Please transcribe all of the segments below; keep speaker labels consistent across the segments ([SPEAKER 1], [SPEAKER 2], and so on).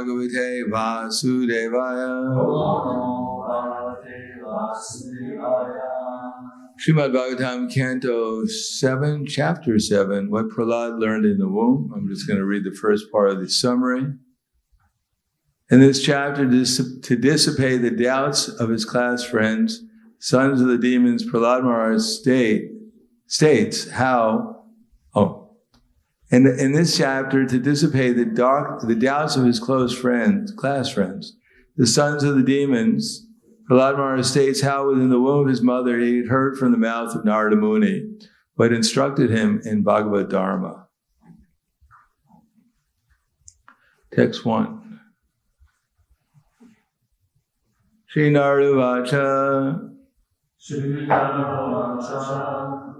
[SPEAKER 1] Bhagavate Vasudevaya. Srimad Bhagavatam, Canto 7, Chapter 7, what Prahlad learned in the womb. I'm just going to read the first part of the summary. In this chapter, to dissipate the doubts of his class friends, sons of the demons, Prahlad Maharaj states how, in this chapter, to dissipate the doubts of his class friends, the sons of the demons, Prahlad Maharaj states how within the womb of his mother he had heard from the mouth of Narada Muni, who had instructed him in Bhagavad Dharma. Text 1. Shri Narada Vacha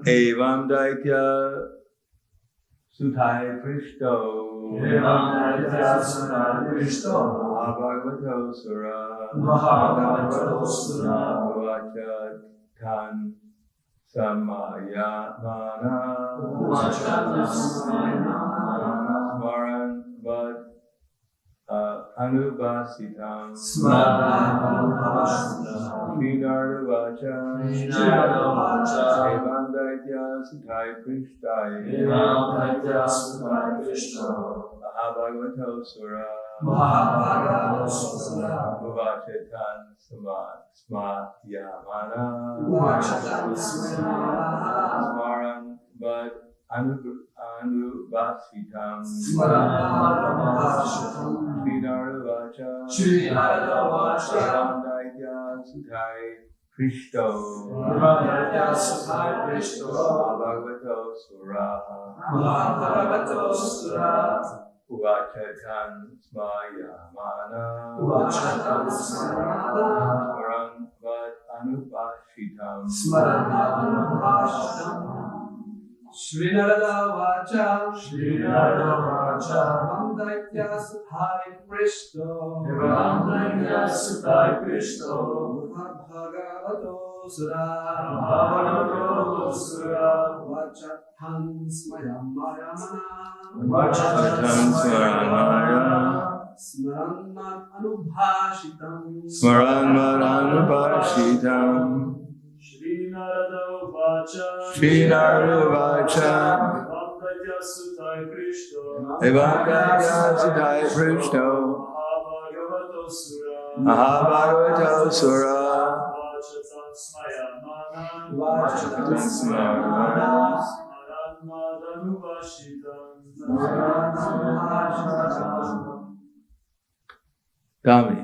[SPEAKER 1] Evam Daitya Sutai Prishto Bhagavato Sura Vacha Tan Samayamana Smaran Bad Anubhasitam Srinarada Vacha Evam Daitya Sutai Prishtai Bhagavato Sura Vachetan Smayamana Smaran Bad Anubhasitam Srinarada Vacha Evam Daitya Sutai Prishto Bhagavato Sura Vachetan Smayamana Smaran Bad Anubhasitam
[SPEAKER 2] Shri Narada Vacha Evam Daitya Sutai Prishto Bhagavato Sura Vachetan Smayamana Smaran Anubhashitam Shri Narada Vacha Evam Daitya Sutai Prishto Bhagavato Sura Vachetan Smayamana
[SPEAKER 1] Dami.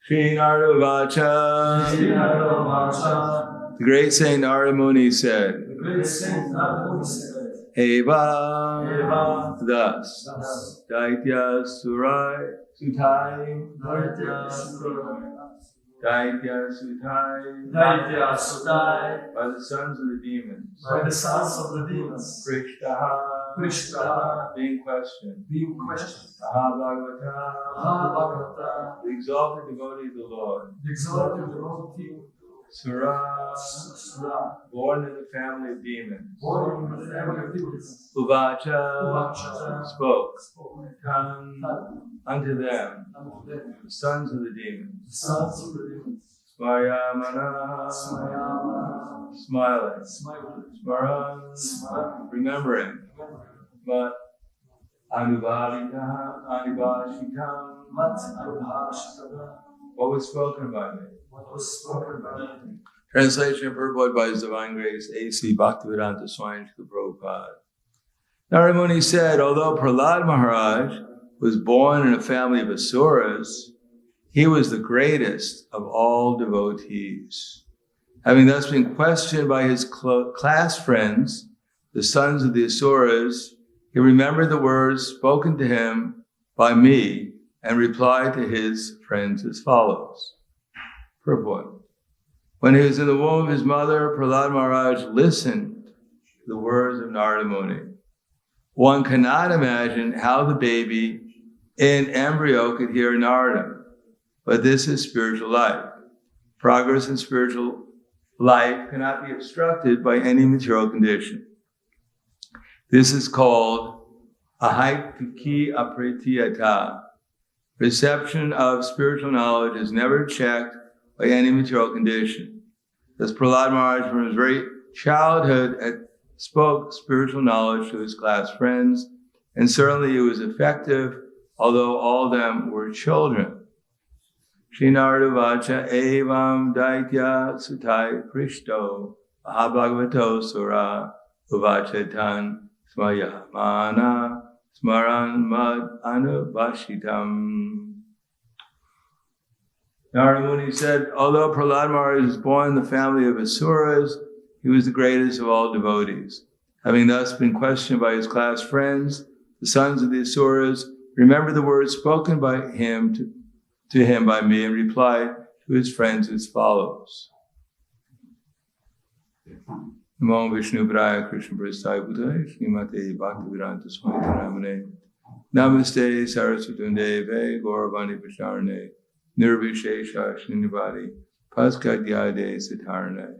[SPEAKER 1] Shri Narada Vacha. The great Saint Narada Muni said, Eva, thus, Daitya Sutai, Daitya Sutai, by the sons of the demons, Prishtaha, being questioned, Bhagavata, the exalted devotee of the Lord, Sura, born in the family of demons, Uvacha, spoke, unto them, the sons of the demons, Smayamana, smiling, Smaran, remembering, but Anubhashitam, what was spoken by me. Translation and purport by His Divine Grace A.C. Bhaktivedanta Swami Prabhupada. Narada Muni said, although Prahlad Maharaj was born in a family of asuras, he was the greatest of all devotees. Having thus been questioned by his class friends, the sons of the asuras, he remembered the words spoken to him by me and replied to his friends as follows. Purport. When he was in the womb of his mother, Prahlad Maharaj listened to the words of Narada Muni. One cannot imagine how the baby in embryo could hear Narada, but this is spiritual life. Progress in spiritual life cannot be obstructed by any material condition. This is called ahaitiki apritiyata. Reception of spiritual knowledge is never checked by any material condition. Thus Prahlad Maharaj from his very childhood spoke spiritual knowledge to his class friends, and certainly it was effective, although all of them were children. Shri Narada Vacha Evam Daitya Sutai Prishto Ahabhagavato Sura Uvachetan Smaya Mana Smaran Mad Anubhashitam. Narada Muni said, although Prahlad Maharaj was born in the family of Asuras, he was the greatest of all devotees. Having thus been questioned by his class friends, the sons of the Asuras, remembered the words spoken by him to him by me and replied to his friends as follows. Namo Vishnu Praya Krishna Prasthaya Bhutale Srimate Bhaktivedanta Swami Namane Namaste Saraswati Deve Gauravani Prasharane Nirvishesha Srinivadi Paskadyade Sitarane.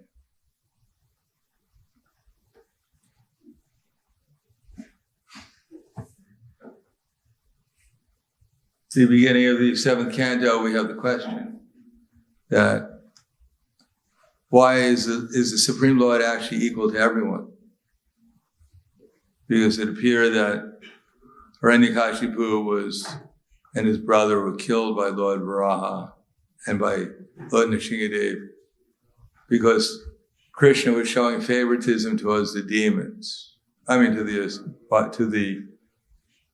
[SPEAKER 1] At the beginning of the 7th canto, we have the question that why is the Supreme Lord actually equal to everyone? Because it appeared that Hiranyakashipu and his brother were killed by Lord Varaha and by Lord Nrsimhadev because Krishna was showing favoritism towards the demons. To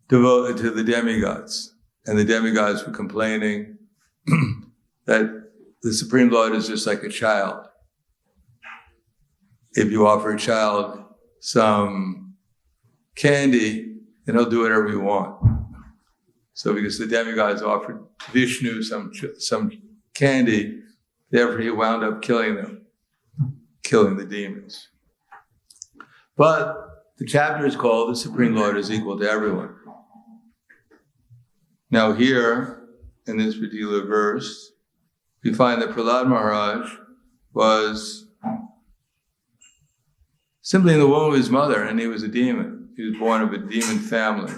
[SPEAKER 1] the demigods. And the demigods were complaining that the Supreme Lord is just like a child. If you offer a child some candy, then he'll do whatever you want. So because the demigods offered Vishnu some candy, therefore he wound up killing the demons. But the chapter is called The Supreme Lord is Equal to Everyone. Now here, in this particular verse, we find that Prahlad Maharaj was simply in the womb of his mother, and he was a demon. He was born of a demon family.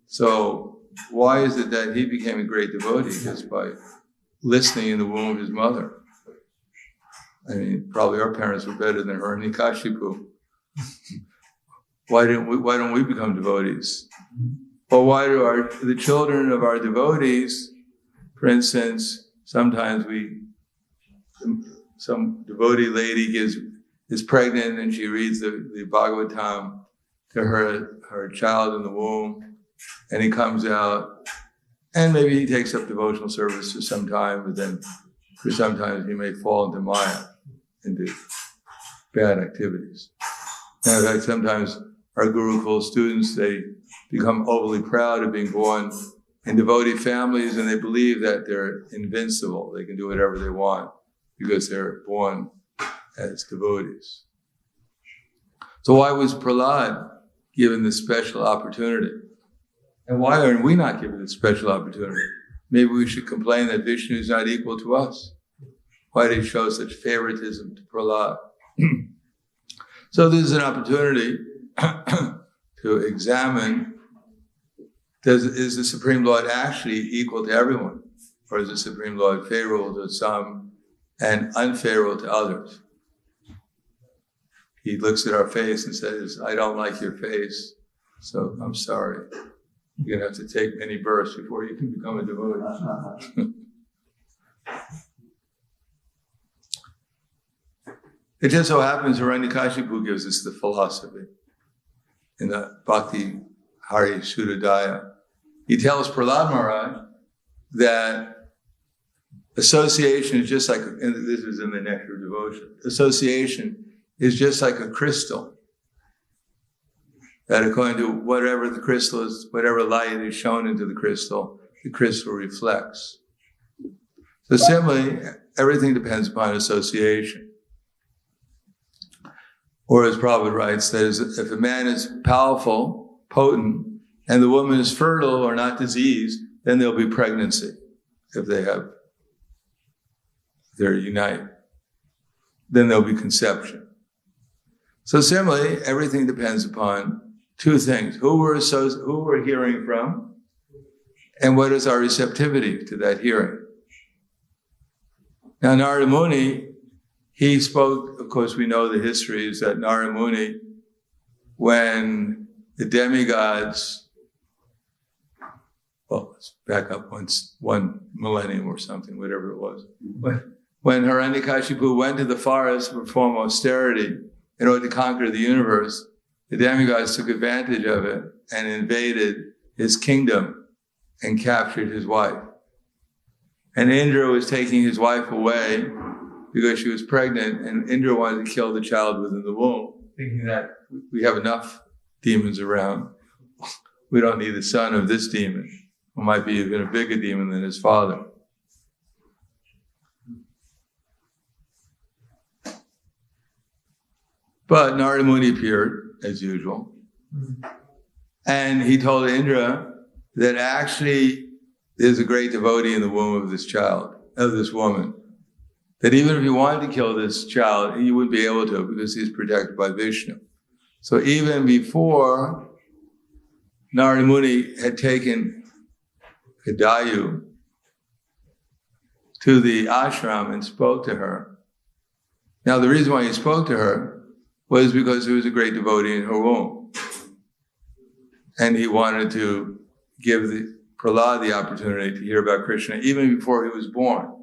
[SPEAKER 1] So why is it that he became a great devotee? Just by listening in the womb of his mother. Probably our parents were better than Hiranyakashipu. Why don't we become devotees? Or why do the children of our devotees, for instance, sometimes some devotee lady is pregnant and she reads the Bhagavatam to her child in the womb, and he comes out, and maybe he takes up devotional service for some time, but then for sometimes he may fall into Maya, into bad activities. And in fact, sometimes our Gurukul students, they become overly proud of being born in devotee families, and they believe that they're invincible. They can do whatever they want because they're born as devotees. So why was Prahlad given this special opportunity? And why are we not given this special opportunity? Maybe we should complain that Vishnu is not equal to us. Why did he show such favoritism to Prahlad? So this is an opportunity to examine, is the Supreme Lord actually equal to everyone? Or is the Supreme Lord favorable to some and unfavorable to others? He looks at our face and says, I don't like your face, so I'm sorry. You're going to have to take many births before you can become a devotee. It just so happens Hiranyakashipu gives us the philosophy in the Bhakti Hari Sudadaya. He tells Prahlad Maharaj that association is just like, and this is in the Nectar of Devotion, association is just like a crystal. that according to whatever the crystal is, whatever light is shown into the crystal reflects. So similarly, everything depends upon association. Or as Prabhupada writes, that is, if a man is powerful, potent, and the woman is fertile or not diseased, then there'll be pregnancy if they're unite. Then there'll be conception. So similarly, everything depends upon two things: who we're hearing from, and what is our receptivity to that hearing. Now, Narada Muni, he spoke, of course, we know the history is that Narada Muni, when the demigods, well, let's back up one millennium or something, whatever it was. When Hiranyakashipu went to the forest to perform austerity in order to conquer the universe, the demigods took advantage of it and invaded his kingdom and captured his wife. And Indra was taking his wife away because she was pregnant, and Indra wanted to kill the child within the womb, thinking that we have enough demons around. We don't need the son of this demon, who might be even a bigger demon than his father. But Narada Muni appeared, as usual, and he told Indra that actually there's a great devotee in the womb of this child, of this woman, that even if he wanted to kill this child, he wouldn't be able to because he's protected by Vishnu. So even before Narada Muni had taken Kadayu to the ashram and spoke to her. Now the reason why he spoke to her was because there was a great devotee in her womb. And he wanted to give Prahlad the opportunity to hear about Krishna even before he was born.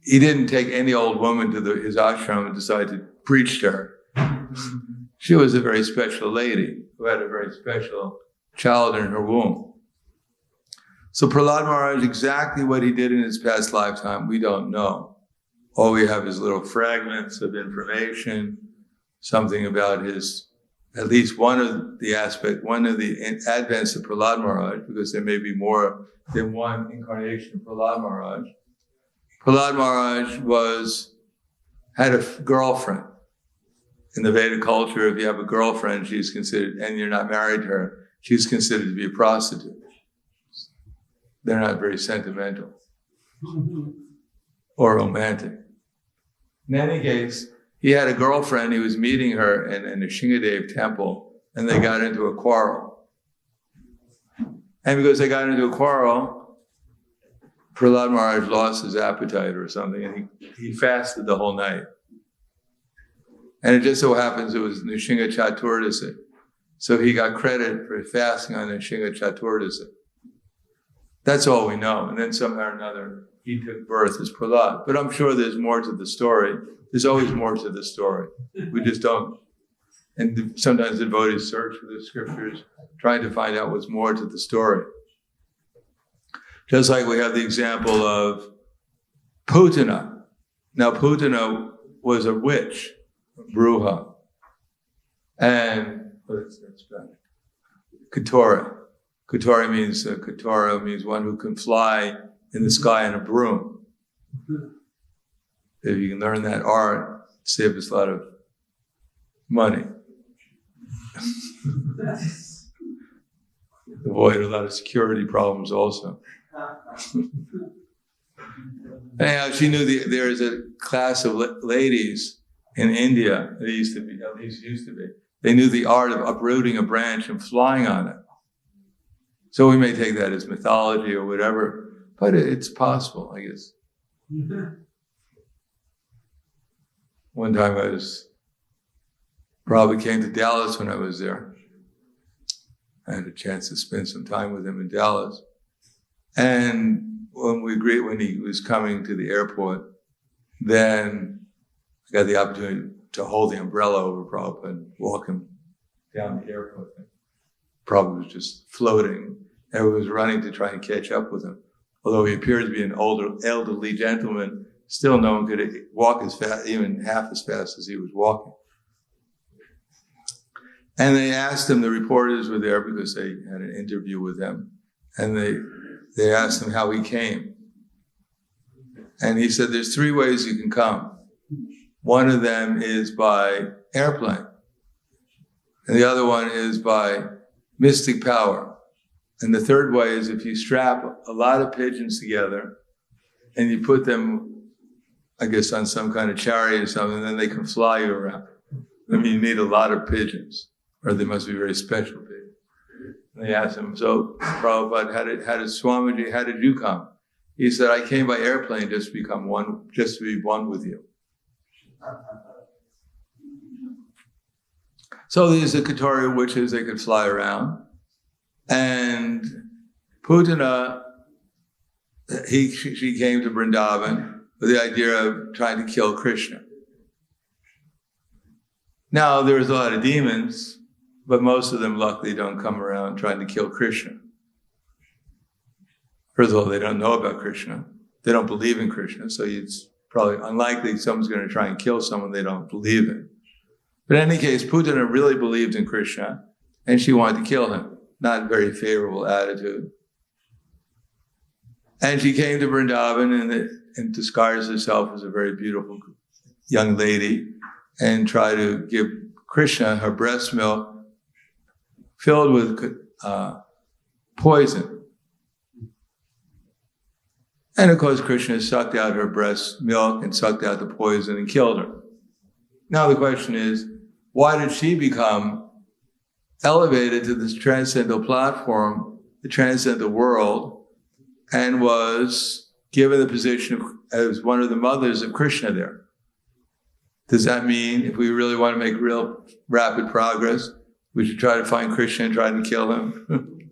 [SPEAKER 1] He didn't take any old woman to his ashram and decide to preach to her. She was a very special lady who had a very special child in her womb. So Prahlad Maharaj, exactly what he did in his past lifetime, we don't know. All we have is little fragments of information, something about his, at least one of the advents of Prahlad Maharaj, because there may be more than one incarnation of Prahlad Maharaj. Prahlad Maharaj had a girlfriend. In the Vedic culture, if you have a girlfriend, she's considered, and you're not married to her, she's considered to be a prostitute. They're not very sentimental or romantic. In any case, he had a girlfriend, he was meeting her in the Shingadev temple, and they got into a quarrel. And because they got into a quarrel, Prahlad Maharaj lost his appetite or something, and he fasted the whole night. And it just so happens it was Nishinga Chaturdasi. So he got credit for fasting on Nishinga Chaturdasi. That's all we know. And then somehow or another, he took birth as Prahlad. But I'm sure there's more to the story. There's always more to the story. We just don't. And sometimes the devotees search for the scriptures, trying to find out what's more to the story. Just like we have the example of Putin. Now, Putin was a witch, Bruja. And what's that? Katora. Katora means one who can fly in the sky in a broom. If you can learn that art, save us a lot of money. Avoid a lot of security problems also. Anyhow, she knew there is a class of ladies in India, at least used to be. They knew the art of uprooting a branch and flying on it. So we may take that as mythology or whatever, but it's possible, I guess. One time probably came to Dallas when I was there. I had a chance to spend some time with him in Dallas. And when he was coming to the airport, then I got the opportunity to hold the umbrella over Prabhupada and walk him down the airport. Prabhupada was just floating. Everyone was running to try and catch up with him. Although he appeared to be an elderly gentleman, still no one could walk as fast, even half as fast as he was walking. And they asked him, the reporters were there because they had an interview with him, and they asked him how he came. And he said, there's 3 ways you can come. One of them is by airplane. And the other one is by mystic power. And the third way is if you strap a lot of pigeons together and you put them, I guess, on some kind of chariot or something, then they can fly you around. I mean, you need a lot of pigeons, or they must be very special pigeons. And they asked him, so, Prabhupada, how did Swamiji, how did you come? He said, I came by airplane just to become one, just to be one with you. So these are Katoriya witches, they could fly around. And Putana, she came to Vrindavan with the idea of trying to kill Krishna. Now, there's a lot of demons, but most of them luckily don't come around trying to kill Krishna. First of all, they don't know about Krishna. They don't believe in Krishna, so it's probably unlikely someone's going to try and kill someone they don't believe in. But in any case, Putana really believed in Krishna, and she wanted to kill him. Not a very favorable attitude. And she came to Vrindavan and disguised herself as a very beautiful young lady and tried to give Krishna her breast milk filled with poison. And of course, Krishna sucked out her breast milk and sucked out the poison and killed her. Now the question is, why did she become elevated to this transcendental platform, the transcendental world, and was given the position as one of the mothers of Krishna there? Does that mean if we really want to make real rapid progress, we should try to find Krishna and try to kill him?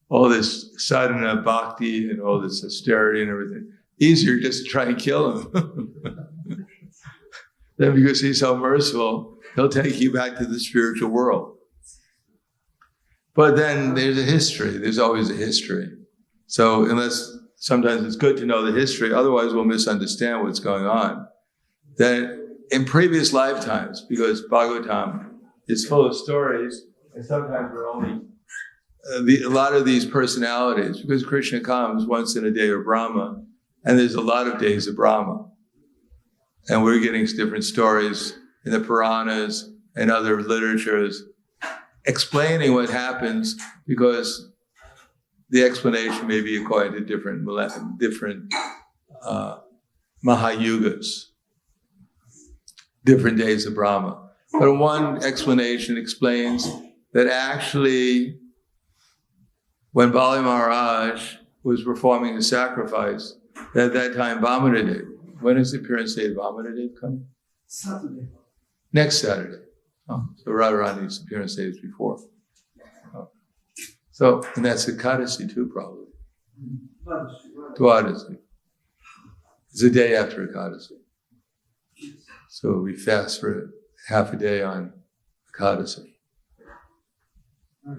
[SPEAKER 1] All this sadhana bhakti and all this austerity and everything. Easier just to try and kill him. Then because he's so merciful, he'll take you back to the spiritual world. But then there's a history. There's always a history. So sometimes it's good to know the history, otherwise we'll misunderstand what's going on. That in previous lifetimes, because Bhagavatam is full of stories, and sometimes we're only, a lot of these personalities, because Krishna comes once in a day of Brahma, and there's a lot of days of Brahma. And we're getting different stories in the Puranas and other literatures explaining what happens, because the explanation may be according to different Mahayugas, different days of Brahma. But one explanation explains that actually when Bali Maharaj was performing the sacrifice, at that time Vamanadev, when is the appearance day of Vamanadev coming?
[SPEAKER 2] Saturday.
[SPEAKER 1] Next Saturday. Oh, so Radharani's appearance day is before. Oh. So, and that's Ekadasi too, probably. Dwadasi. It's the day after Ekadasi. So we fast for half a day on Ekadasi.
[SPEAKER 2] I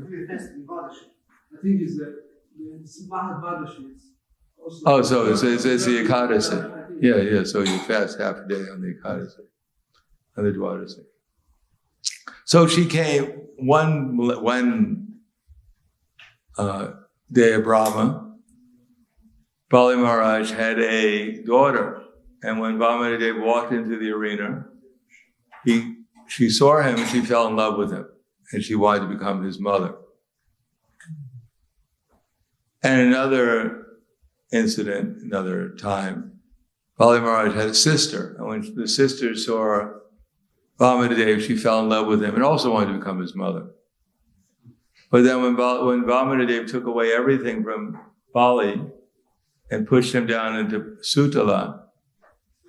[SPEAKER 2] think it's Mahadvadashi.
[SPEAKER 1] Oh, so it's the Ekadasi. Yeah. So you fast half a day on the Ekadasi, on the Dwadasi. So she came one day of Brahma. Bali Maharaj had a daughter, and when Vamanadev walked into the arena, she saw him and she fell in love with him, and she wanted to become his mother. And another incident, another time, Bali Maharaj had a sister, and when the sister saw Vamanadev, she fell in love with him and also wanted to become his mother. But then when Vamanadev took away everything from Bali and pushed him down into Sutala,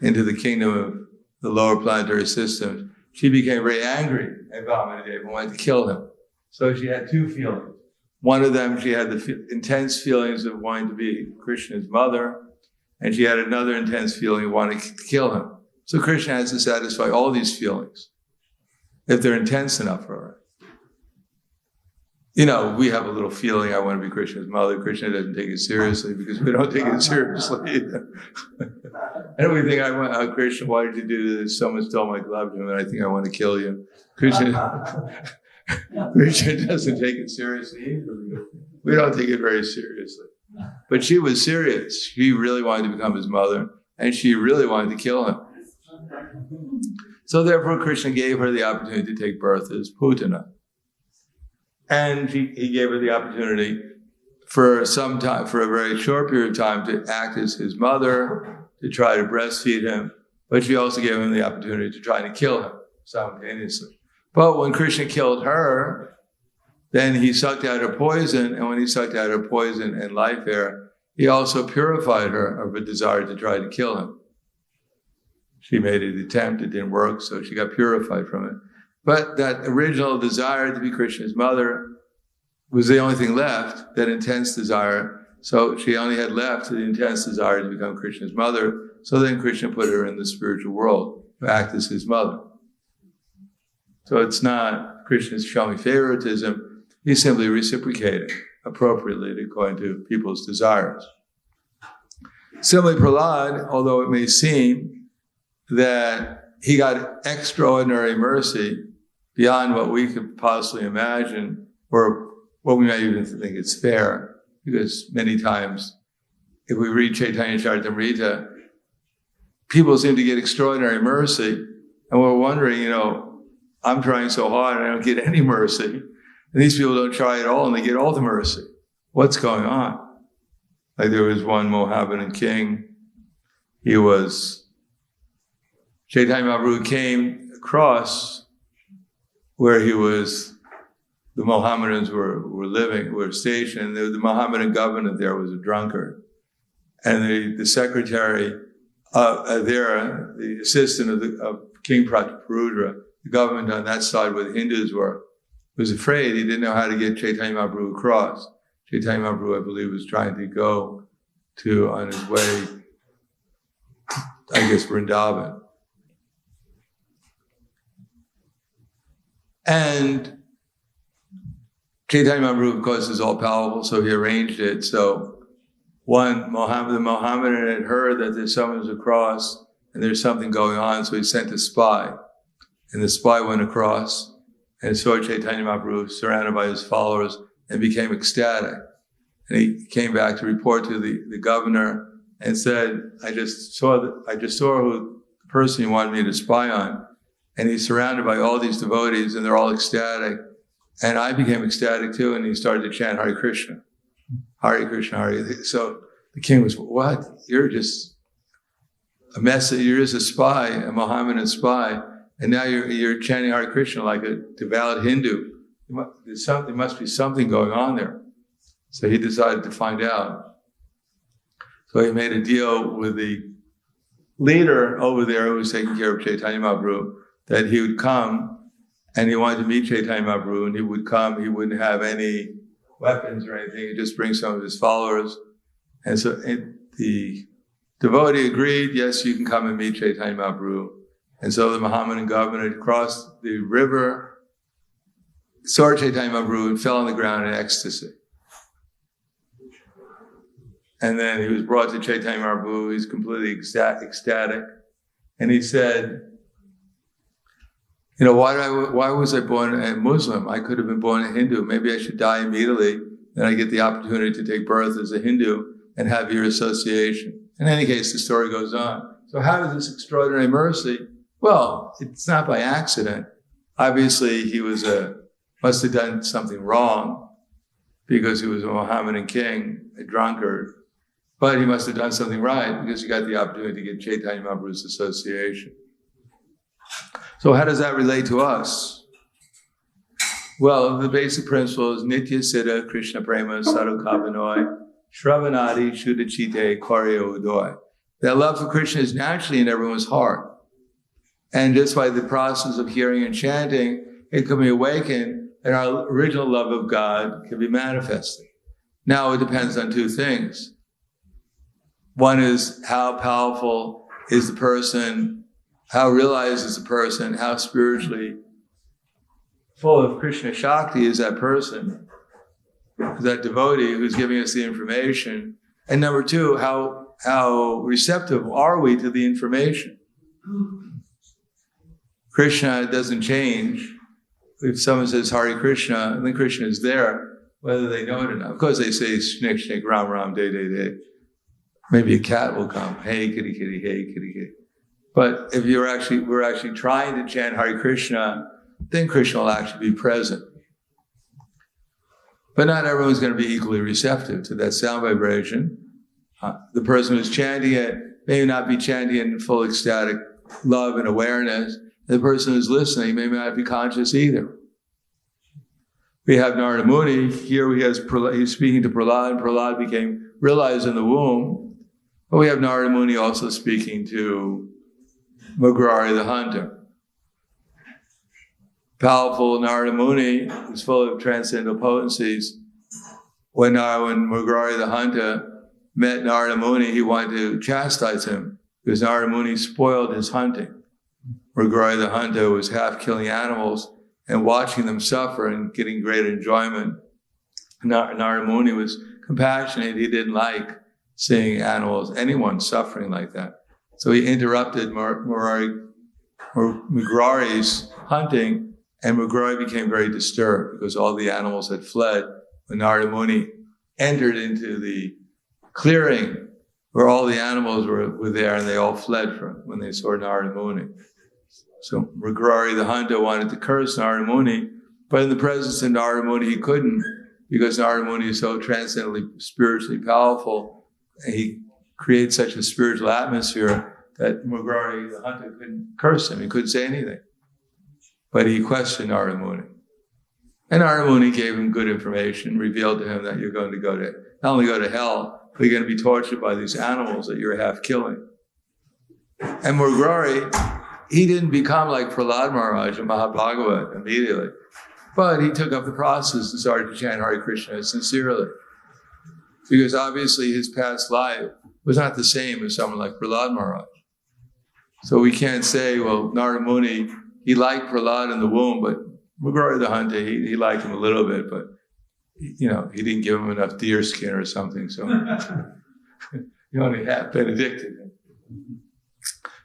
[SPEAKER 1] into the kingdom of the lower planetary systems, she became very angry at Vamanadev and wanted to kill him. So she had two feelings. One of them, she had the intense feelings of wanting to be Krishna's mother, and she had another intense feeling of wanting to kill him. So Krishna has to satisfy all these feelings, if they're intense enough for her. You know, we have a little feeling, I want to be Krishna's mother. Krishna doesn't take it seriously because we don't take it seriously either. And we think, Krishna, why did you do this? Someone stole my glove, and I think I want to kill you. Krishna doesn't take it seriously either. We don't take it very seriously. But she was serious. She really wanted to become his mother, and she really wanted to kill him. So therefore, Krishna gave her the opportunity to take birth as Putana. And he gave her the opportunity for some time, for a very short period of time, to act as his mother, to try to breastfeed him. But she also gave him the opportunity to try to kill him simultaneously. But when Krishna killed her, then he sucked out her poison. And when he sucked out her poison and life air, he also purified her of a desire to try to kill him. She made an attempt, it didn't work, so she got purified from it. But that original desire to be Krishna's mother was the only thing left, that intense desire. So she only had left the intense desire to become Krishna's mother. So then Krishna put her in the spiritual world to act as his mother. So it's not Krishna's showing favoritism, he's simply reciprocating appropriately according to people's desires. Similarly, Prahlad, although it may seem that he got extraordinary mercy beyond what we could possibly imagine, or what we might even think is fair, because many times, if we read Chaitanya Charitamrita, people seem to get extraordinary mercy, and we're wondering, I'm trying so hard and I don't get any mercy, and these people don't try at all and they get all the mercy. What's going on? Like there was one Mohammedan king, Chaitanya Mahaprabhu came across where the Mohammedans were stationed. The Mohammedan governor there was a drunkard. And the secretary there, the assistant of King Prataparudra, the government on that side where the Hindus were, was afraid. He didn't know how to get Chaitanya Mahaprabhu across. Chaitanya Mahaprabhu, I believe, was trying to go on his way, I guess, Vrindavan. And Chaitanya Mahaprabhu, of course, is all-powerful, so he arranged it. So the Mohammedan had heard that there's someone across and there's something going on, so he sent a spy. And the spy went across and saw Chaitanya Mahaprabhu surrounded by his followers and became ecstatic. And he came back to report to the governor and said, I just saw who the person you wanted me to spy on. And he's surrounded by all these devotees and they're all ecstatic. And I became ecstatic too, and he started to chant Hare Krishna. Hare Krishna, Hare. So the king was, what? You're just a message, you're just a spy, a Mohammedan spy, and now you're chanting Hare Krishna like a devout Hindu. There must be something going on there. So he decided to find out. So he made a deal with the leader over there who was taking care of Chaitanya Mahaprabhu, that he would come, and he wanted to meet Chaitanya Mahaprabhu, and he would come, he wouldn't have any weapons or anything, he'd just bring some of his followers. And so the devotee agreed, yes, you can come and meet Chaitanya Mahaprabhu. And so the Mohammedan governor crossed the river, saw Chaitanya Mahaprabhu, and fell on the ground in ecstasy. And then he was brought to Chaitanya Mahaprabhu, he's completely ecstatic. And he said, why was I born a Muslim? I could have been born a Hindu. Maybe I should die immediately. Then I get the opportunity to take birth as a Hindu and have your association. In any case, the story goes on. So how does this extraordinary mercy? Well, it's not by accident. Obviously, he must have done something wrong because he was a Mohammedan king, a drunkard. But he must have done something right because he got the opportunity to get Chaitanya Mahaprabhu's association. So how does that relate to us? Well, the basic principle is Nitya Siddha Krishna Prema Sarukabhanoi Shravanadi Shuddhachite Karya Udoy. That love for Krishna is naturally in everyone's heart. And just by the process of hearing and chanting, it can be awakened and our original love of God can be manifested. Now it depends on two things. One is how powerful is the person, how realized is the person, how spiritually full of Krishna Shakti is that person, that devotee who's giving us the information. And number two, how how receptive are we to the information? Krishna doesn't change. If someone says Hare Krishna, then Krishna is there, whether they know it or not. Of course, they say Shnik Shnik Ram Ram Day Day Day. Maybe a cat will come. Hey kitty kitty, hey kitty kitty. But if we're actually trying to chant Hare Krishna, then Krishna will actually be present. But not everyone's going to be equally receptive to that sound vibration. The person who's chanting it may not be chanting it in full ecstatic love and awareness. The person who's listening may not be conscious either. We have Narada Muni. Here he's speaking to Prahlad. Prahlad became realized in the womb. But we have Narada Muni also speaking to Mugrari the hunter. Powerful Narada Muni is full of transcendental potencies. When Mugrari the hunter met Narada Muni, he wanted to chastise him because Narada Muni spoiled his hunting. Mugrari the hunter was half killing animals and watching them suffer and getting great enjoyment. Narada Muni was compassionate. He didn't like seeing anyone suffering like that. So he interrupted Mugrari's hunting, and Mugrari became very disturbed because all the animals had fled when Narada Muni entered into the clearing where all the animals were there, and they all fled when they saw Narada Muni. So Mugrari the hunter wanted to curse Narada Muni, but in the presence of Narada Muni he couldn't, because Narada Muni is so transcendently spiritually powerful, and he creates such a spiritual atmosphere that Mugrari the hunter couldn't curse him. He couldn't say anything. But he questioned Narada Muni. And Narada Muni gave him good information, revealed to him that you're going to not only go to hell, but you're going to be tortured by these animals that you're half killing. And Mugrari, he didn't become like Prahlad Maharaj in Mahabhagavad immediately, but he took up the process and started to chant Hare Krishna sincerely. Because obviously his past life was not the same as someone like Prahlad Maharaj. So we can't say, well, Narada Muni, he liked Prahlad in the womb, but Mugrari the hunter, he liked him a little bit, but he didn't give him enough deer skin or something, so he only half benedicted him.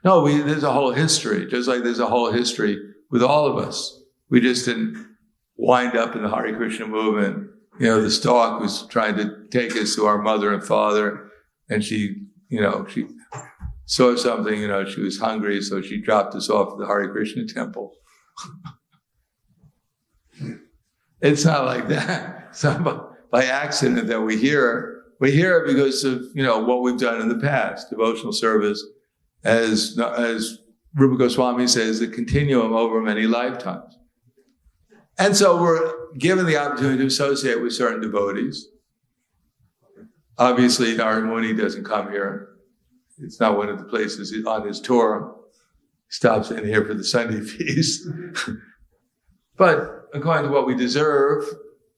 [SPEAKER 1] No, there's a whole history, just like there's a whole history with all of us. We just didn't wind up in the Hare Krishna movement. The stork was trying to take us to our mother and father, and she saw something, she was hungry, so she dropped us off at the Hare Krishna temple. It's not like that. It's not by accident that we hear. We hear it because of, what we've done in the past, devotional service, as Rupa Goswami says, the continuum over many lifetimes. And so we're given the opportunity to associate with certain devotees. Obviously, Narada Muni doesn't come here. It's not one of the places on his tour. He stops in here for the Sunday feast. But according to what we deserve,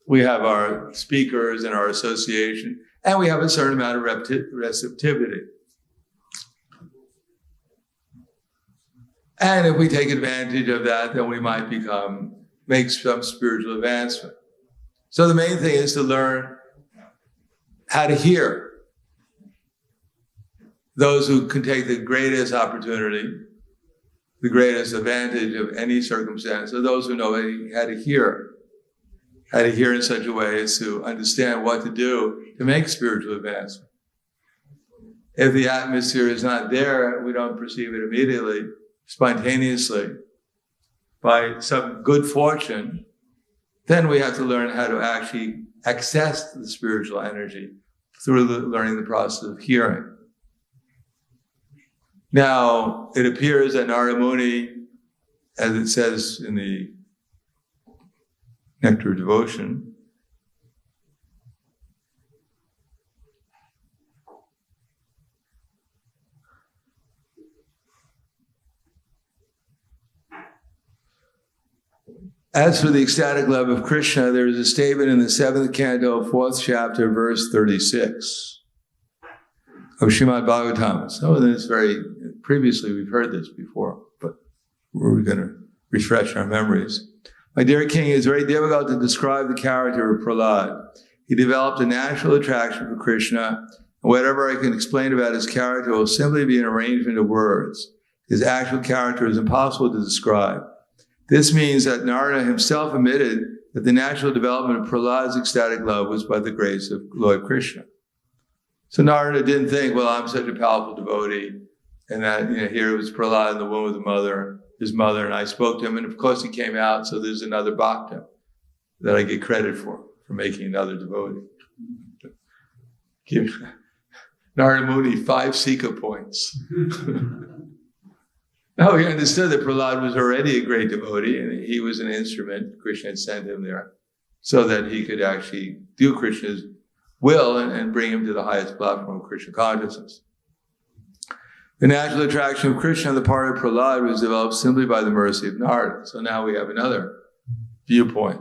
[SPEAKER 1] we have our speakers and our association, and we have a certain amount of receptivity. And if we take advantage of that, then we might make some spiritual advancement. So the main thing is to learn how to hear. Those who can take the greatest opportunity, the greatest advantage of any circumstance, are those who know how to hear in such a way as to understand what to do to make spiritual advancement. If the atmosphere is not there, we don't perceive it immediately, spontaneously, by some good fortune, then we have to learn how to actually access the spiritual energy through learning the process of hearing. Now, it appears that Narada Muni, as it says in the Nectar of Devotion, as for the ecstatic love of Krishna, there is a statement in the 7th canto, 4th chapter, verse 36 of Srimad Bhagavatam. So this previously we've heard this before, but we're going to refresh our memories. My dear king, it is very difficult to describe the character of Prahlad. He developed a natural attraction for Krishna Whatever I can explain about his character will simply be an arrangement of words. His actual character is impossible to describe. This means that Narada himself admitted that the natural development of Prahlad's ecstatic love was by the grace of Lord Krishna. So Narada didn't think, well, I'm such a powerful devotee, and that here was Prahlad in the womb of his mother, and I spoke to him, and of course he came out, so there's another bhakta that I get credit for making another devotee. Give Narada Muni 5 Sikha points. No, he understood that Prahlad was already a great devotee, and he was an instrument. Krishna had sent him there so that he could actually do Krishna's will and bring him to the highest platform of Krishna consciousness. The natural attraction of Krishna on the part of Prahlad was developed simply by the mercy of Narada. So now we have another viewpoint.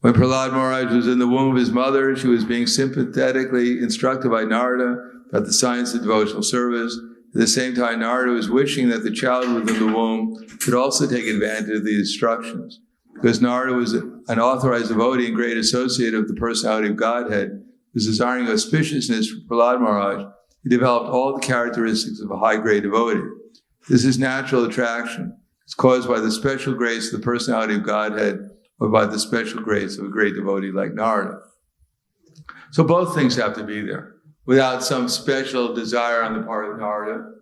[SPEAKER 1] When Prahlad Maharaj was in the womb of his mother, she was being sympathetically instructed by Narada about the science of devotional service. At the same time, Narada was wishing that the child within the womb could also take advantage of these instructions. Because Narada was an authorized devotee and great associate of the personality of Godhead, was desiring auspiciousness for Prahlad Maharaj, he developed all the characteristics of a high-grade devotee. This is natural attraction. It's caused by the special grace of the personality of Godhead or by the special grace of a great devotee like Narada. So both things have to be there. Without some special desire on the part of Narada,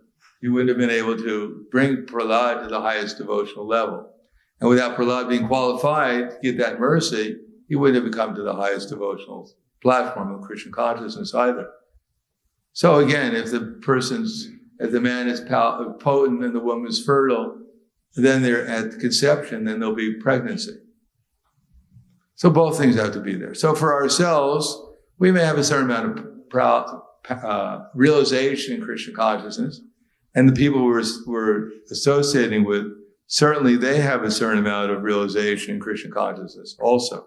[SPEAKER 1] he wouldn't have been able to bring Prahlad to the highest devotional level. And without Prahlad being qualified to get that mercy, he wouldn't have come to the highest devotional platform of Krishna consciousness either. So again, if the man is potent and the woman is fertile, then they're at conception, then there'll be pregnancy. So both things have to be there. So for ourselves, we may have a certain amount of realization in Krishna consciousness, and the people we're associating with, certainly they have a certain amount of realization in Krishna consciousness also.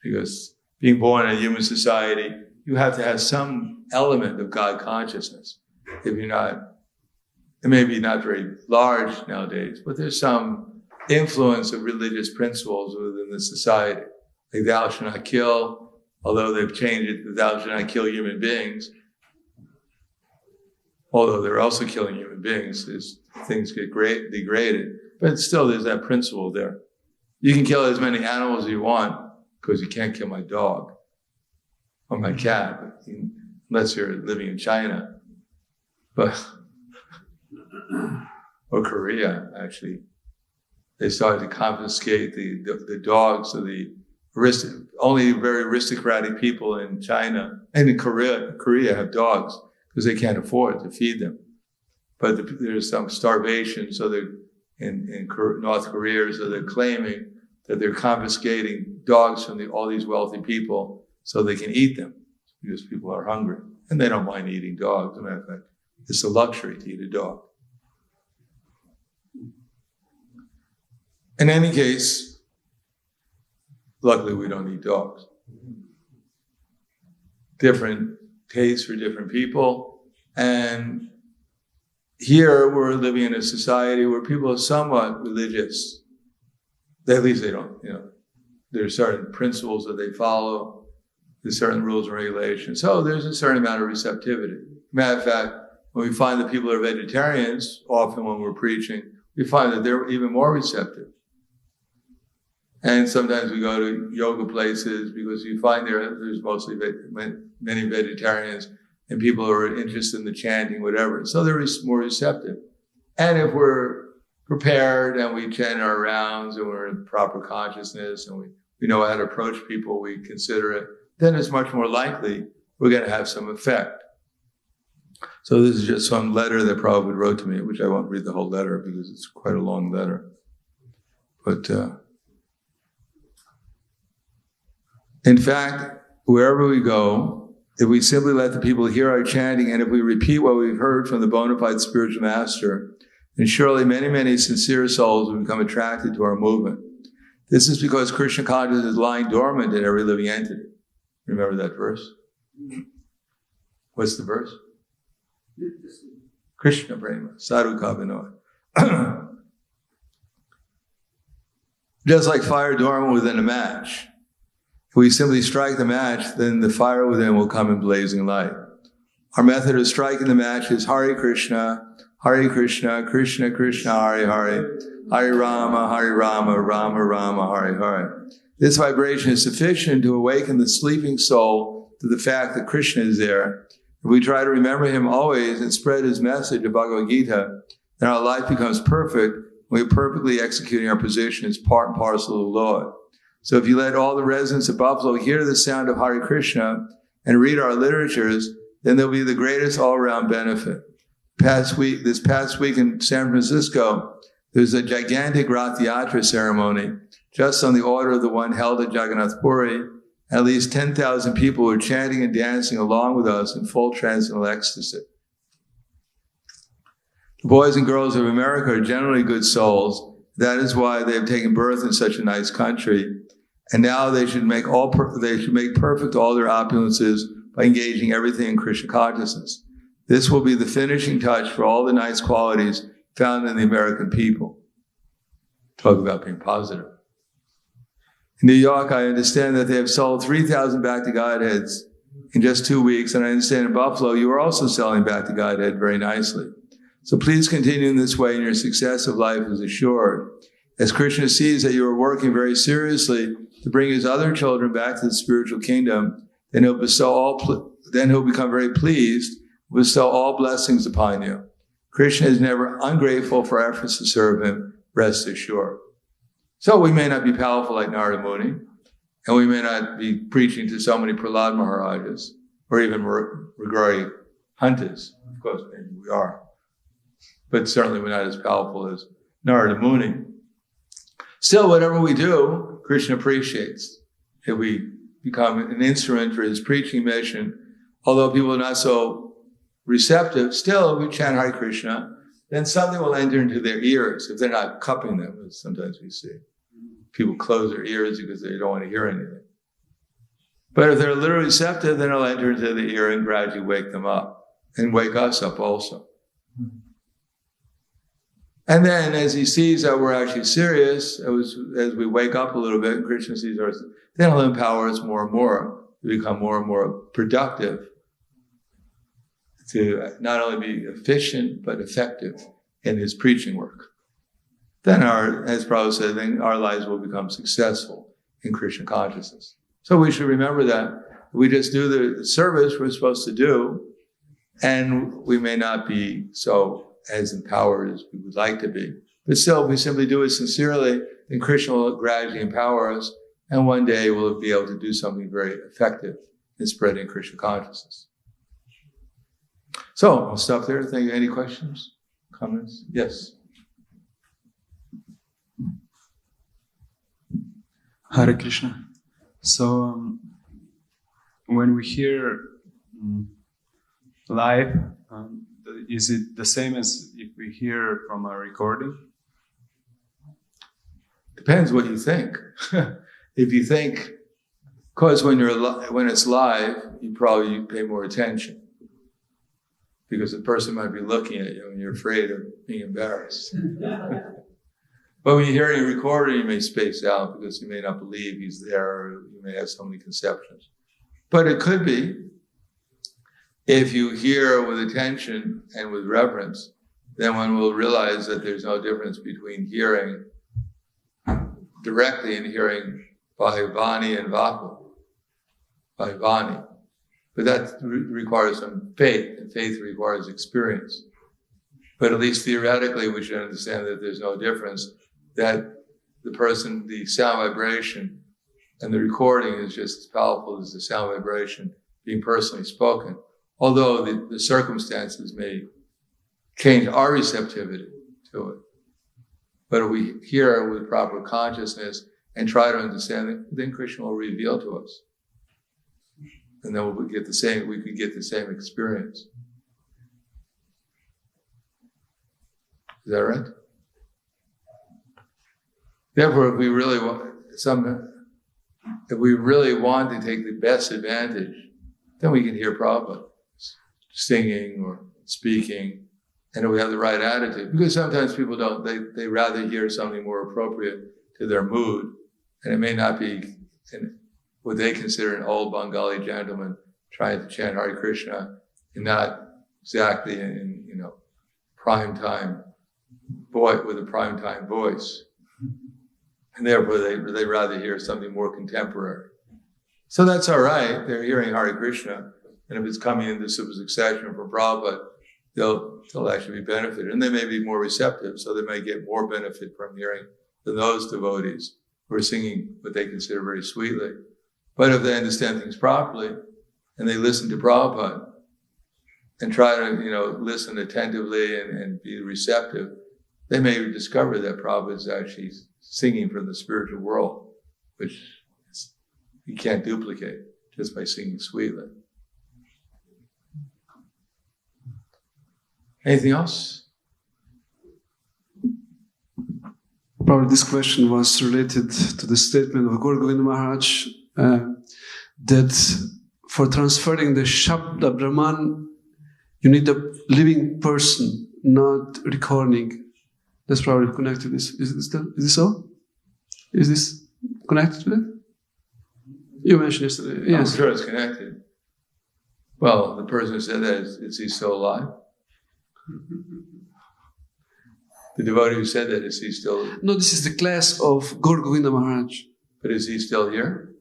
[SPEAKER 1] Because being born in a human society, you have to have some element of God consciousness. If you're not, it may be not very large nowadays, but there's some influence of religious principles within the society. Like thou shalt not kill, although they've changed it to thou shalt not kill human beings. Although they're also killing human beings as things get degraded. But still there's that principle there. You can kill as many animals as you want, because you can't kill my dog or my cat, unless you're living in China. But or Korea, actually. They started to confiscate the dogs of the only very aristocratic people in China and in Korea have dogs because they can't afford to feed them. But there's some starvation, so they're in North Korea, so they're claiming that they're confiscating dogs from all these wealthy people so they can eat them because people are hungry. And they don't mind eating dogs. As a matter of fact, it's a luxury to eat a dog. In any case, luckily we don't eat dogs. Different tastes for different people. And here we're living in a society where people are somewhat religious. At least they don't, there are certain principles that they follow. There's certain rules and regulations. So there's a certain amount of receptivity. Matter of fact, when we find that people are vegetarians, often when we're preaching, we find that they're even more receptive. And sometimes we go to yoga places because you find there's mostly many vegetarians and people who are interested in the chanting, whatever. So they're more receptive. And if we're prepared and we chant our rounds and we're in proper consciousness and we know how to approach people, we consider it, then it's much more likely we're going to have some effect. So this is just some letter that Prabhupada wrote to me, which I won't read the whole letter because it's quite a long letter. But in fact, wherever we go, if we simply let the people hear our chanting and if we repeat what we've heard from the bona fide spiritual master, then surely many, many sincere souls will become attracted to our movement. This is because Krishna consciousness is lying dormant in every living entity. Remember that verse? What's the verse? Krishna Prema, Sadhu Kavinoy. Just like fire dormant within a match. If we simply strike the match, then the fire within will come in blazing light. Our method of striking the match is Hare Krishna, Krishna Krishna, Hare Hare, Hare Rama, Rama Rama, Hare Hare. This vibration is sufficient to awaken the sleeping soul to the fact that Krishna is there. If we try to remember him always and spread his message of Bhagavad Gita, then our life becomes perfect. We're perfectly executing our position as part and parcel of the Lord. So if you let all the residents of Buffalo hear the sound of Hare Krishna and read our literatures, then there'll be the greatest all-around benefit. This past week in San Francisco, there's a gigantic Rath Yatra ceremony, just on the order of the one held at Jagannath Puri. At least 10,000 people were chanting and dancing along with us in full transcendental ecstasy. The boys and girls of America are generally good souls. That is why they have taken birth in such a nice country. And now they should make perfect all their opulences by engaging everything in Krishna consciousness. This will be the finishing touch for all the nice qualities found in the American people. Talk about being positive. In New York, I understand that they have sold 3,000 Back to Godheads in just 2 weeks. And I understand in Buffalo, you are also selling Back to Godhead very nicely. So please continue in this way and your success of life is assured. As Krishna sees that you are working very seriously to bring his other children back to the spiritual kingdom, then he'll become very pleased, bestow all blessings upon you. Krishna is never ungrateful for efforts to serve him, rest assured. So we may not be powerful like Narada Muni, and we may not be preaching to so many Prahlad Maharajas, or even regarding hunters. Of course, maybe we are. But certainly we're not as powerful as Narada Muni. Still, whatever we do, Krishna appreciates. If we become an instrument for his preaching mission, although people are not so receptive, still, if we chant Hare Krishna, then something will enter into their ears if they're not cupping them, as sometimes we see. People close their ears because they don't want to hear anything. But if they're literally receptive, then it'll enter into the ear and gradually wake them up and wake us up also. And then as he sees that we're actually serious, as we wake up a little bit and Krishna sees us, then he'll empower us more and more to become more and more productive, to not only be efficient, but effective in his preaching work. Then as Prabhupada said, then our lives will become successful in Krishna consciousness. So we should remember that. We just do the service we're supposed to do, and we may not be so as empowered as we would like to be. But still, if we simply do it sincerely, then Krishna will gradually empower us, and one day we'll be able to do something very effective in spreading Krishna consciousness. So, I'll stop there. Thank you. Any questions? Comments? Yes.
[SPEAKER 3] Hare Krishna. So, when we hear live, is it the same as if we hear from a recording?
[SPEAKER 1] Depends what you think. If you think, because when it's live, you probably pay more attention. Because the person might be looking at you and you're afraid of being embarrassed. But when you're hearing a recording, you may space out because you may not believe he's there, or you may have so many conceptions. But it could be, if you hear with attention and with reverence, then one will realize that there's no difference between hearing directly and hearing by Vani and Vapu, by Vani. But that requires some faith, and faith requires experience. But at least theoretically, we should understand that there's no difference, that the sound vibration and the recording is just as powerful as the sound vibration being personally spoken. Although the circumstances may change our receptivity to it. But if we hear with proper consciousness and try to understand it, then Krishna will reveal to us. And then we could get the same experience. Is that right? Therefore, if we really want to take the best advantage, then we can hear Prabhupada singing or speaking, and if we have the right attitude. Because sometimes people don't, they rather hear something more appropriate to their mood, and it may not be what they consider an old Bengali gentleman trying to chant Hare Krishna and not exactly in prime time voice with a prime time voice, and therefore they rather hear something more contemporary. So that's all right. They're hearing Hare Krishna, and if it's coming into succession from Prabhupada, they'll actually be benefited, and they may be more receptive, so they may get more benefit from hearing than those devotees who are singing what they consider very sweetly. But if they understand things properly, and they listen to Prabhupada, and try to, listen attentively and be receptive, they may discover that Prabhupada is actually singing from the spiritual world, which you can't duplicate just by singing sweetly. Anything else?
[SPEAKER 2] Probably this question was related to the statement of Gaur Govinda Maharaj that for transferring the Shabda Brahman, you need a living person, not recording. That's probably connected. Is this so? Is this connected to that? You mentioned yesterday. Yes.
[SPEAKER 1] I'm sure it's connected. Well, the person who said that, is he still alive? The devotee who said that, is he still...
[SPEAKER 2] No, this is the class of Gaur Govinda Maharaj.
[SPEAKER 1] But is he still here?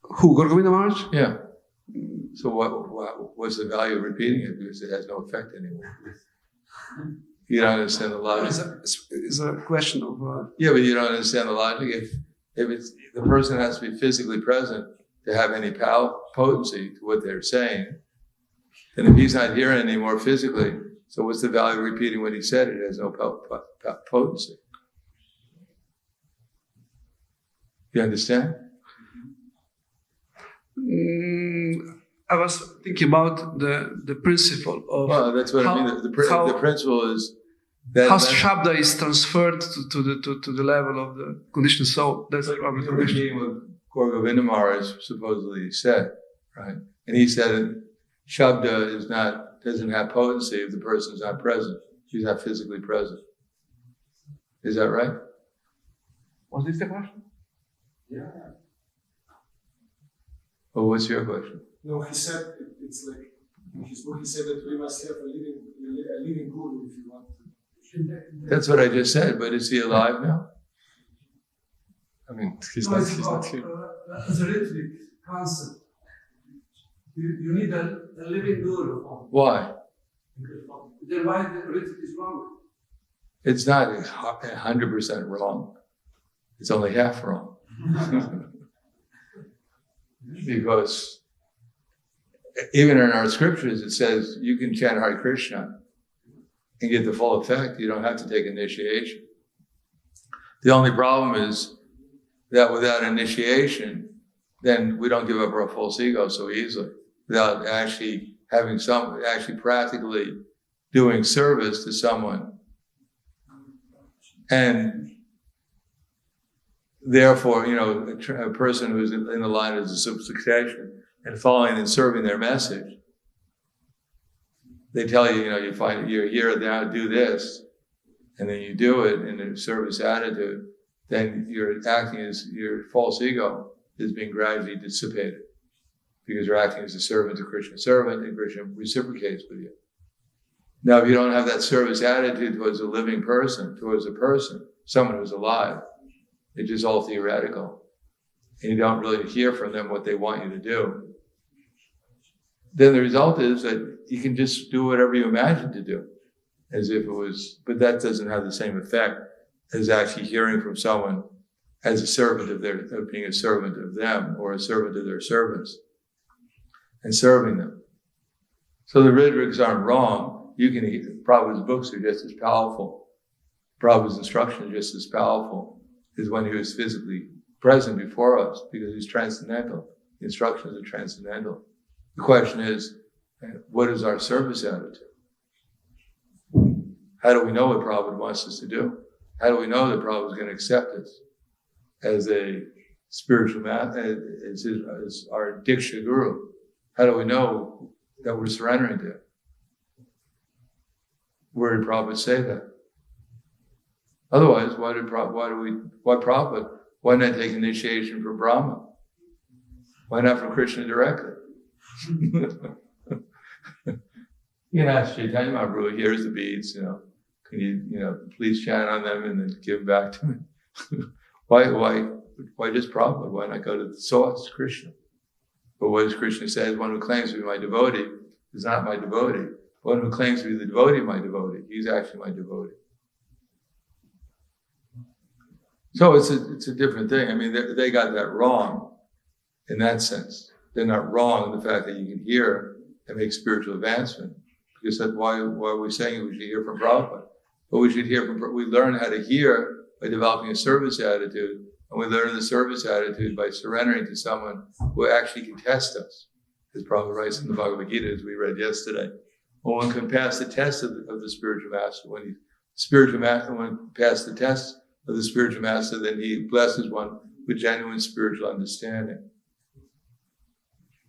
[SPEAKER 2] Who, Gaur Govinda Maharaj?
[SPEAKER 1] Yeah. So what's the value of repeating it? Because it has no effect anymore. You don't understand the logic.
[SPEAKER 2] It's a question of...
[SPEAKER 1] Yeah, but you don't understand the logic. If it's the person has to be physically present to have any potency to what they're saying, and if he's not here anymore physically, so what's the value of repeating what he said? It has no potency. You understand?
[SPEAKER 2] I was thinking about the principle of...
[SPEAKER 1] Well, that's what I mean. The principle is that...
[SPEAKER 2] How Shabda is transferred to the level of the conditioned soul. That's probably the question.
[SPEAKER 1] Repeating what Gaur Govinda Maharaj supposedly said, right? And he said Shabda doesn't have potency if the person's not present. She's not physically present. Is that right?
[SPEAKER 2] Was this the question?
[SPEAKER 4] Yeah.
[SPEAKER 1] Well, what's your question?
[SPEAKER 4] No, he said it's like in his book. He said that we must have a living guru if you want to.
[SPEAKER 1] That's what I just said. But is he alive now?
[SPEAKER 3] I mean, he's
[SPEAKER 2] No,
[SPEAKER 3] not
[SPEAKER 2] it's
[SPEAKER 3] here.
[SPEAKER 2] as a rhythmic concept. You need a living guru.
[SPEAKER 1] Why?
[SPEAKER 2] Then why the rhythm is wrong?
[SPEAKER 1] It's not 100% wrong. It's only half wrong. Because even in our scriptures, it says you can chant Hare Krishna and get the full effect. You don't have to take initiation. The only problem is that without initiation, then we don't give up our false ego so easily. Without actually having practically doing service to someone. And therefore, a person who's in the line of succession and following and serving their message, they tell you, you find you're here now, do this, and then you do it in a service attitude, then you're acting as your false ego is being gradually dissipated because you're acting as a servant to Krishna servant, and Krishna reciprocates with you. Now, if you don't have that service attitude towards a living person, someone who's alive, it's just all theoretical. And you don't really hear from them what they want you to do. Then the result is that you can just do whatever you imagine to do. As if it was, but that doesn't have the same effect as actually hearing from someone as a servant of being a servant of them or a servant of their servants and serving them. So the rhetorics aren't wrong. Prabhupada's books are just as powerful. Prabhupada's instruction is just as powerful as when he was physically present before us because he's transcendental. The instructions are transcendental. The question is, what is our service attitude? How do we know what Prabhupada wants us to do? How do we know that Prabhupada is going to accept us as a spiritual as our Diksha Guru? How do we know that we're surrendering to him? Where did Prabhupada say that? Otherwise, why Prabhupada? Why not take initiation from Brahma? Why not from Krishna directly? You can ask Chaitanya Mahaprabhu, here's the beads, can you, please chant on them and then give them back to me? Why just Prabhupada? Why not go to the source, Krishna? But what does Krishna say? One who claims to be my devotee is not my devotee. One who claims to be the devotee of my devotee, he's actually my devotee. So it's a different thing. I mean, they got that wrong in that sense. They're not wrong in the fact that you can hear and make spiritual advancement. Because that's why are we saying we should hear from Prabhupada? But we should hear we learn how to hear by developing a service attitude. And we learn the service attitude by surrendering to someone who actually can test us. As Prabhupada writes in the Bhagavad Gita, as we read yesterday. When one can pass the test of the spiritual master, when pass the test of the spiritual master, then he blesses one with genuine spiritual understanding.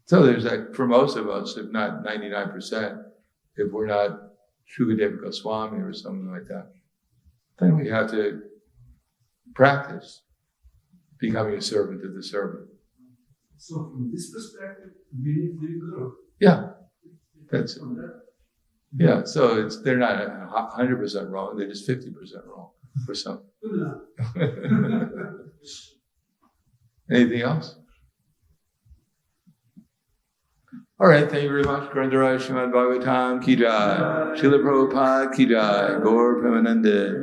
[SPEAKER 1] So there's like, for most of us, if not 99%, if we're not Shukadeva Goswami or something like that, then we have to practice becoming a servant of the servant.
[SPEAKER 4] So from this perspective, we need the Guru.
[SPEAKER 1] Yeah, that's it. Yeah, so they're not 100% wrong, they're just 50% wrong for some. Anything else? All right, thank you very much. Grandharaj Srimad Bhagavatam Ki Jai. Srila Prabhupada Ki Jai. Gaur Premanande.